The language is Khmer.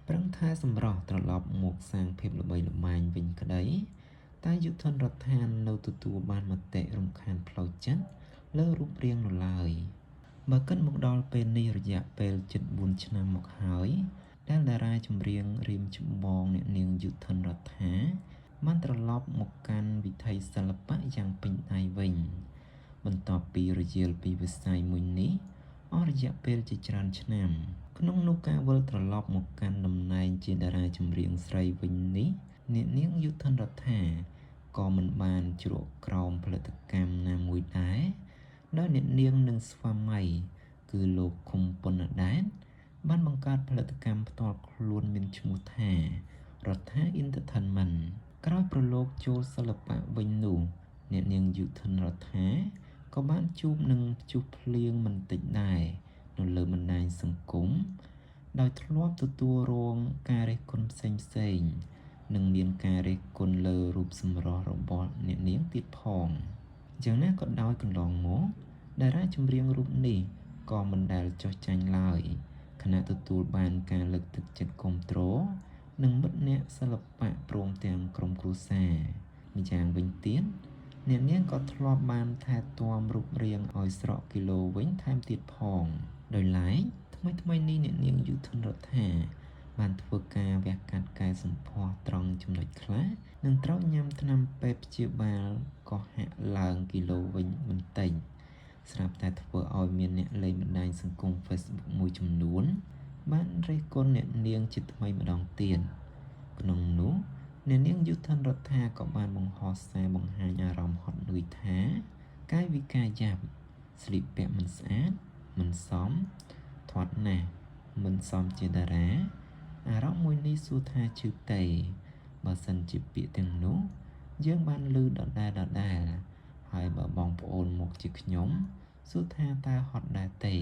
ប្រឹងថាសម្រស់ត្រឡប់មកសាងភាពល្បីល្បាញវិញក្តីតែយុទ្ធនរដ្ឋាននៅទទួលបានមតិរំខានផ្លូវចិត្តលើរូបរាងនៅឡើយបើគិតមកដល់ពេលនេះរយៈពេលជិត4ឆ្នាំមកហើយដែលតារាចម្រៀងរៀមច្បងអ្នកនាងយុទ្ធនរដ្ឋាបានត្រឡប់មកកាន់វិថីសិល្បៈយ៉ាងពេញដៃវិញបន្ទាប់ពីរយាលពីវិស័យមួយនេះអស់រយៈពេលជាច្រើនឆ្នាំក្នុងនោះការវិលត្រឡប់មកកាន់តំណែងជាតារាចម្រៀងស្រីវិញនេះអ្នកនាងយុទ្ធនរដ្ឋាក៏មិនបានជ្រកក្រោមផលិតកម្មណាមួយដែរដោយអ្នកនាងនិងស្វាមីគឺលោកឃុំពុនដែតបានបង្កើតផលិតកម្មផ្ទាល់ខ្លួនមានឈ្មោះថារដ្ឋា Entertainment ក្រោយប្រឡូកចូលសិល្បៈវិញនោះអ្នកនាងយុទ្ធនរដ្ឋាក៏បានជួបនឹងព្យុះភ្លៀងមិនតិចដែរនៅលើបណ្ដាញសង្គមដោយធ្លាប់ទទួលរងការរិះគន់ផ្សេងៗនិងមានការរិះគន់លើរូបសម្រស់របស់អ្នកនាងទៀតផងយ៉ាងណាក៏ដោយកន្លងមកតារាចម្រៀងរូបនេះក៏មិនដែលចុះចាញ់ឡើយខណៈទទួលបានការលើកទឹកចិត្តគាំទ្រនិងមិត្តអ្នកសិល្បៈព្រមទាំងក្រុមគ្រួសារម្យ៉ាងវិញទៀតអ្នកនាងក៏ធ្លាប់បានថែទាំរូបរាងឲ្យស្រកគីឡូវិញថែមទៀតផងដោយឡែកថ្មីនេះអ្នកនាងយុទ្ធនរដ្ឋាបានធ្វើការវះកាត់កែសម្ផស្សត្រង់ចំណុចខ្លះនិងត្រូវញ៉ាំថ្នាំពេទ្យព្យាបាលក៏ហាក់ឡើងគីឡូវិញបន្តិចស្រាប់តែធ្វើឲ្យមានអ្នកលេងបណ្ដាញសង្គម Facebook មួយចំនួនបានរិះគន់អ្នកនាងជាថ្មីម្ដងទៀតក្នុងនោះអ្នកនាងយុទ្ធនរដ្ឋាក៏បានបង្ហោះសារបង្ហាញអារម្មណ៍ហត់នឿយថាកាយវិការយ៉ាប់ស្លៀកពាក់មិនស្អាតមិនសមធាត់ណាស់មិនសមជាតារាអារម្មណ៍មួយនេះសួរថាជឿទេបើសិនជាពាក្យទាំងនោះយើងបានឮដដែលហើយបើបងប្អូនមកជាខ្ញុំសួរថាតើហត់ដែរទេ